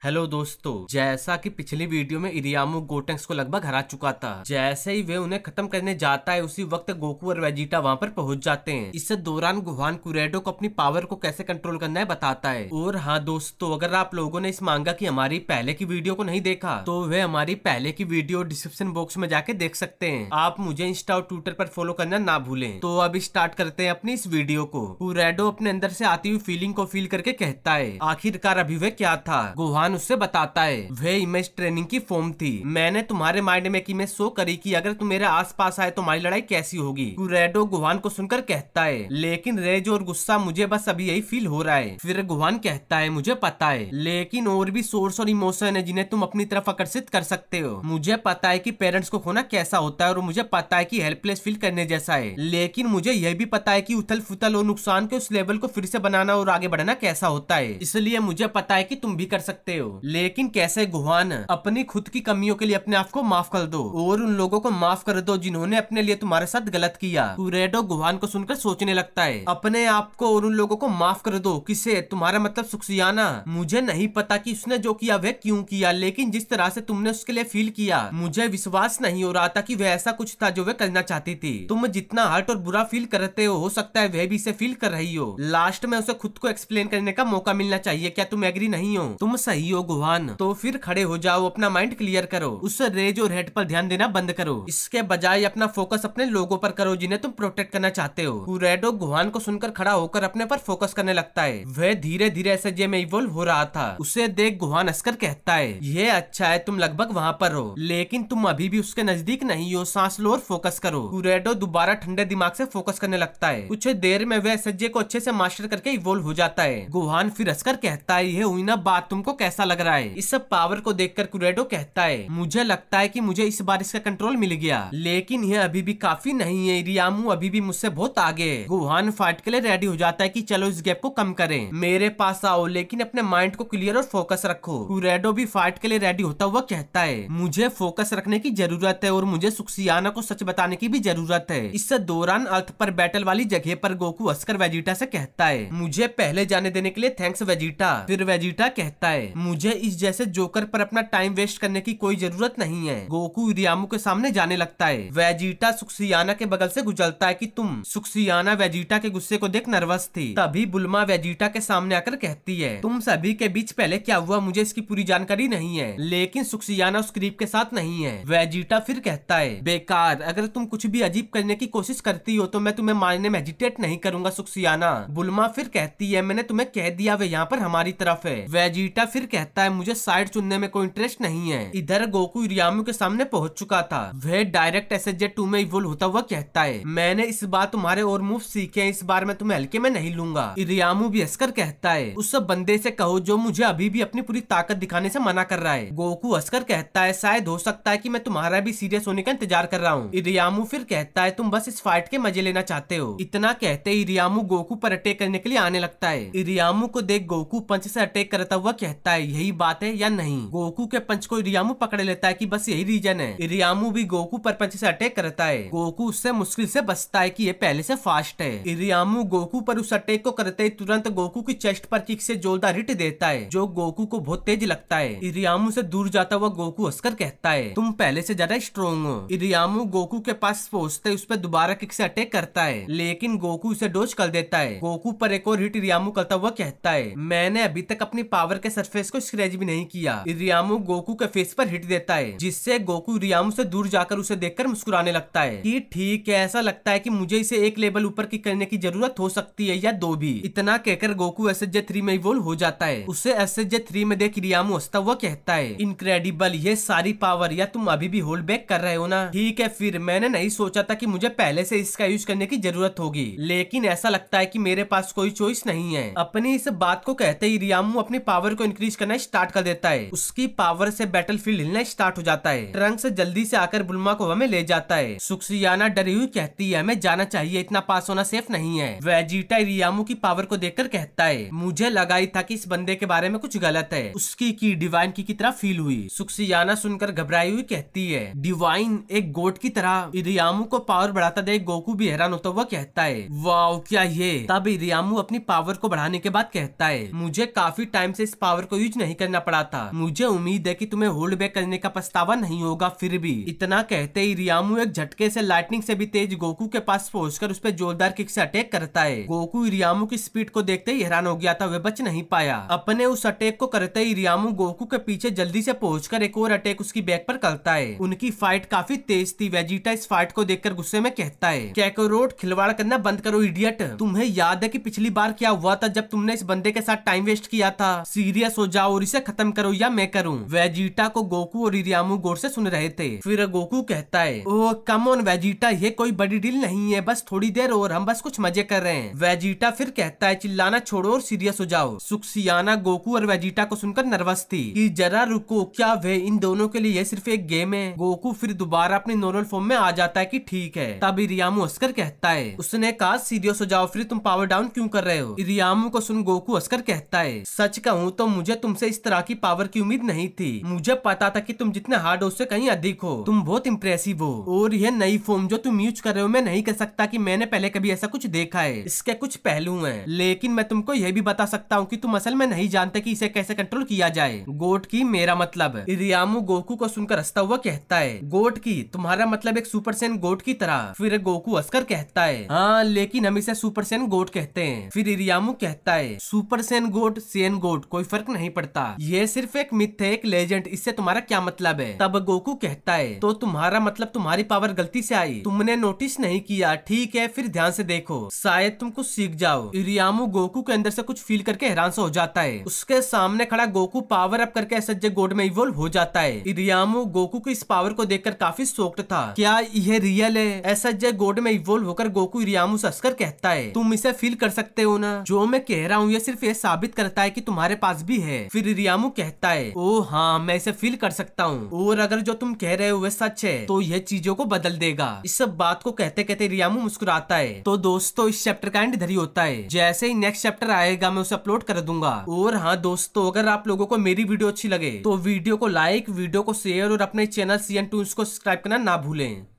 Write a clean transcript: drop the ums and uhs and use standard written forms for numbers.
Hello दोस्तों, जैसा कि पिछली वीडियो में इरियामु गोटेंक्स को लगभग हरा चुका था। जैसे ही वे उन्हें खत्म करने जाता है उसी वक्त गोकू और वेजिटा वहां पर पहुंच जाते हैं। इस दौरान गोहान कुरेडो को अपनी पावर को कैसे कंट्रोल करना है बताता है। और हाँ दोस्तों, अगर आप लोगों ने इस मांगा की हमारी पहले की वीडियो को नहीं देखा तो वे हमारी पहले की वीडियो डिस्क्रिप्शन बॉक्स में जाके देख सकते हैं। आप मुझे इंस्टा और ट्विटर पर फॉलो करना ना भूलें। तो अब स्टार्ट करते हैं अपनी इस वीडियो को। कुरेडो अपने अंदर से आती हुई फीलिंग को फील करके कहता है आखिरकार अभी वे क्या था। गोहान उससे बताता है वह इमेज ट्रेनिंग की फॉर्म थी। मैंने तुम्हारे माइंड में एक इमेज शो करी कि अगर तुम मेरे आसपास आए तो हमारी लड़ाई कैसी होगी। कुरेडो गोहान को सुनकर कहता है लेकिन रेज और गुस्सा मुझे बस अभी यही फील हो रहा है। फिर गोहान कहता है मुझे पता है, लेकिन और भी सोर्स और इमोशन है जिन्हें तुम अपनी तरफ आकर्षित कर सकते हो। मुझे पता है कि पेरेंट्स को खोना कैसा होता है और मुझे पता है कि हेल्पलेस फील करने जैसा है, लेकिन मुझे यह भी पता है कि उथल फुथल और नुकसान के उस लेवल को फिर से बनाना और आगे बढ़ना कैसा होता है। इसलिए मुझे पता है कि तुम भी कर सकते हो, लेकिन कैसे। गोहान, अपनी खुद की कमियों के लिए अपने आप को माफ कर दो और उन लोगों को माफ कर दो जिन्होंने अपने लिए तुम्हारे साथ गलत किया। कुरेडो गोहान को सुनकर सोचने लगता है अपने आप को और उन लोगों को माफ कर दो। किसे? तुम्हारा मतलब सुक्सियाना। मुझे नहीं पता कि उसने जो किया वह क्यों किया, लेकिन जिस तरह से तुमने उसके लिए फील किया मुझे विश्वास नहीं हो रहा था कि वह ऐसा कुछ था जो वह करना चाहती थी। तुम जितना हर्ट और बुरा फील करते हो सकता है वह भी इसे फील कर रही हो। लास्ट में उसे खुद को एक्सप्लेन करने का मौका मिलना चाहिए। क्या तुम एग्री नहीं हो? तुम सही हो गोहान, तो फिर खड़े हो जाओ, अपना माइंड क्लियर करो, उस रेज और हेड पर ध्यान देना बंद करो। इसके बजाय अपना फोकस अपने लोगों पर करो जिन्हें तुम प्रोटेक्ट करना चाहते हो। कुरेडो गोहान को सुनकर खड़ा होकर अपने पर फोकस करने लगता है। वह धीरे धीरे एसएसजे में इवॉल्व हो रहा था। उसे देख गोहान हंसकर कहता है यह अच्छा है, तुम लगभग वहां पर हो, लेकिन तुम अभी भी उसके नजदीक नहीं हो। सांस लो और फोकस करो। कुरेडो दोबारा ठंडे दिमाग से फोकस करने लगता है। कुछ देर में वह एसएसजे को अच्छे से मास्टर करके इवॉल्व हो जाता है। गोहान फिर हंसकर कहता है यह हुई ना बात, तुमको कैसा लग रहा है? इस सब पावर को देखकर कुरेडो कहता है मुझे लगता है कि मुझे इस बार इसका कंट्रोल मिल गया, लेकिन यह अभी भी काफी नहीं है। इरियामु अभी भी मुझसे बहुत आगे है। गोहान फाइट के लिए रेडी हो जाता है कि चलो इस गैप को कम करें, मेरे पास आओ, लेकिन अपने माइंड को क्लियर और फोकस रखो। कुरेडो भी फाइट के लिए रेडी होता हुआ कहता है मुझे फोकस रखने की जरूरत है और मुझे सुक्सियाना को सच बताने की भी जरूरत है। इस दौरान अर्थ पर बैटल वाली जगह पर गोकू हंसकर वेजिटा से कहता है मुझे पहले जाने देने के लिए थैंक्स वेजिटा। फिर वेजिटा कहता है मुझे इस जैसे जोकर पर अपना टाइम वेस्ट करने की कोई जरूरत नहीं है। गोकू इरियामु के सामने जाने लगता है। वेजिटा सुक्सियाना के बगल से गुजरता है कि तुम। सुक्सियाना वेजिटा के गुस्से को देख नर्वस थी। तभी बुल्मा वेजिटा के सामने आकर कहती है तुम सभी के बीच पहले क्या हुआ मुझे इसकी पूरी जानकारी नहीं है, लेकिन सुक्सियाना उस क्रीप के साथ नहीं है। वेजिटा फिर कहता है बेकार, अगर तुम कुछ भी अजीब करने की कोशिश करती हो तो मैं तुम्हें मारने में हेजिटेट नहीं करूंगा सुक्सियाना। बुल्मा फिर कहती है मैंने तुम्हें कह दिया वे यहाँ पर हमारी तरफ है। वेजिटा फिर कहता है मुझे साइड चुनने में कोई इंटरेस्ट नहीं है। इधर गोकू इरियामु के सामने पहुंच चुका था। वह डायरेक्ट एसएसजे 2 में इवॉल्व होता हुआ कहता है मैंने इस बार तुम्हारे और मूव सीखे हैं, इस बार मैं तुम्हें हल्के में नहीं लूंगा। इरियामु भी हंसकर कहता है उस बंदे से कहो जो मुझे अभी भी अपनी पूरी ताकत दिखाने से मना कर रहा है। गोकू हंसकर कहता है शायद हो सकता है कि मैं तुम्हारा भी सीरियस होने का इंतजार कर रहा हूँ। इरियामु फिर कहता है तुम बस इस फाइट के मजे लेना चाहते हो। इतना कहते इरियामु गोकू पर अटैक करने के लिए आने लगता है। इरियामु को देख गोकू पंच से अटैक करता हुआ कहता है यही बात है या नहीं। गोकू के पंच को इरियामु पकड़ लेता है कि बस यही रीजन है। इरियामु भी गोकू पर पंच से अटैक करता है। गोकू उससे मुश्किल से बचता है कि ये पहले से फास्ट है। इरियामु गोकू पर उस अटैक को करते ही तुरंत गोकू की चेस्ट पर किक से जोरदार हिट देता है जो गोकू को बहुत तेज लगता है। इरियामु से दूर जाता हुआ गोकू हंसकर कहता है तुम पहले से ज्यादा स्ट्रॉन्ग हो। इरियामु गोकू के पास पहुंचते उस पर दोबारा किक से अटैक करता है, लेकिन गोकू उसे डोज कर देता है। गोकू पर एक और हिट इरियामु करता हुआ कहता है मैंने अभी तक अपनी पावर के सरफेस को स्क्रैच भी नहीं किया। इरियामु गोकू के फेस पर हिट देता है जिससे गोकू इरियामु से दूर जाकर उसे देखकर मुस्कुराने लगता है कि ठीक है, ऐसा लगता है कि मुझे इसे एक लेवल ऊपर की करने की जरूरत हो सकती है या दो भी। इतना कहकर गोकू एसएसजे 3 में इवॉल्व हो जाता है। उसे एसएसजे 3 में देख इरियामु हंसता हुआ कहता है इनक्रेडिबल, ये सारी पावर या तुम अभी भी होल्ड बैक कर रहे हो ना? ठीक है, फिर मैंने नहीं सोचा था कि मुझे पहले से इसका यूज करने की जरूरत होगी, लेकिन ऐसा लगता है कि मेरे पास कोई चॉइस नहीं है। अपनी इस बात को कहते ही इरियामु अपनी पावर को इंक्रीज करना स्टार्ट कर देता है। उसकी पावर से बैटलफील्ड हिलना स्टार्ट हो जाता है। ट्रंक्स जल्दी से आकर बुल्मा को हमें ले जाता है। सुक्सियाना डरी हुई कहती है हमें जाना चाहिए, इतना पास होना सेफ नहीं है। वेजिटा इरियामु की पावर को देखकर कहता है मुझे लगा ही था कि इस बंदे के बारे में कुछ गलत है। उसकी की डिवाइन की तरह फील हुई। सुक्सियाना सुनकर घबराई हुई कहती है डिवाइन एक गोट की तरह। इरियामु को पावर बढ़ाता देख गोकू भी हैरान होता हुआ कहता है वाओ क्या ये। तब इरियामु अपनी पावर को बढ़ाने के बाद कहता है मुझे काफी टाइम से इस पावर को यूज यूज नहीं करना पड़ा था। मुझे उम्मीद है कि तुम्हें होल्ड बैक करने का पछतावा नहीं होगा। फिर भी इतना कहते ही रियामू एक झटके से लाइटनिंग से भी तेज गोकू के पास पहुंचकर उस पर जोरदार किक से अटैक करता है। गोकू रियामू की स्पीड को देखते ही हैरान हो गया था, वह बच नहीं पाया। अपने उस अटैक को करते ही रियामू गोकू के पीछे जल्दी से पहुंचकर एक और अटैक उसकी बैक पर करता है। उनकी फाइट काफी तेज थी। वेजिटा इस फाइट को देखकर गुस्से में कहता है, कैकारोट खिलवाड़ करना बंद करो इडियट। तुम्हें याद है कि पिछली बार क्या हुआ था जब तुमने इस बंदे के साथ टाइम वेस्ट किया था? सीरियस हो जाओ और इसे खत्म करो या मैं करूं। वेजिटा को गोकू और रियामू गौर से सुन रहे थे। फिर गोकू कहता है, ओह कम ऑन वेजिटा, ये कोई बड़ी डील नहीं है, बस थोड़ी देर और हम बस कुछ मजे कर रहे हैं। वेजिटा फिर कहता है, चिल्लाना छोड़ो और सीरियस हो जाओ। सुक्सियाना गोकू और वेजिटा को सुनकर नर्वस थी कि जरा रुको, क्या वे इन दोनों के लिए ये सिर्फ एक गेम है? गोकू फिर दोबारा अपनी नॉर्मल फॉर्म में आ जाता है कि ठीक है। तब रियामू हंसकर कहता है, उसने कहा सीरियस हो जाओ, फिर तुम पावर डाउन क्यों कर रहे हो? रियामू को सुन गोकू हंसकर कहता है, सच कहूँ तो मुझे तुमसे इस तरह की पावर की उम्मीद नहीं थी। मुझे पता था कि तुम जितने हार्ड हो उससे कहीं अधिक हो। तुम बहुत इम्प्रेसिव हो और यह नई फॉर्म जो तुम यूज कर रहे हो, मैं नहीं कह सकता कि मैंने पहले कभी ऐसा कुछ देखा है। इसके कुछ पहलू हैं, लेकिन मैं तुमको यह भी बता सकता हूँ कि तुम असल में नहीं जानते कि इसे कैसे कंट्रोल किया जाए। गोट की मेरा मतलब। रियामू गोकू को सुनकर हंसता हुआ कहता है, गोट की तुम्हारा मतलब एक सुपर सैन गोट की तरह? फिर गोकू हंसकर कहता है, हाँ लेकिन हम इसे सुपर सैन गोट कहते हैं। फिर रियामू कहता है, सुपर सैन गोट सैन गोट कोई फर्क नहीं पड़ता, ये सिर्फ एक मिथ है, एक लेजेंड, इससे तुम्हारा क्या मतलब है? तब गोकू कहता है, तो तुम्हारा मतलब तुम्हारी पावर गलती से आई, तुमने नोटिस नहीं किया, ठीक है फिर ध्यान से देखो, शायद तुम कुछ सीख जाओ। रियामू गोकू के अंदर से कुछ फील करके हैरान सा हो जाता है। उसके सामने खड़ा गोकू पावर अप करके एसएसजे गोड में इवॉल्व हो जाता है। रियामू गोकू की इस पावर को देखकर काफी शॉक्ड था, क्या यह रियल है? एसएसजे गोड में इवॉल्व होकर गोकू रियामू से हंसकर कहता है, तुम इसे फील कर सकते हो ना? जो मैं कह रहा हूँ ये सिर्फ ये साबित करता है कि तुम्हारे पास भी है। फिर रियामू कहता है, ओ हाँ मैं इसे फील कर सकता हूँ, और अगर जो तुम कह रहे हो वह सच है तो यह चीजों को बदल देगा। इस सब बात को कहते कहते रियामू मुस्कुराता है। तो दोस्तों इस चैप्टर का एंड इधर ही होता है। जैसे ही नेक्स्ट चैप्टर आएगा मैं उसे अपलोड कर दूंगा। और हाँ दोस्तों, अगर आप लोगों को मेरी वीडियो अच्छी लगे तो वीडियो को लाइक, वीडियो को शेयर और अपने चैनल CN Toons को सब्सक्राइब करना ना भूलें।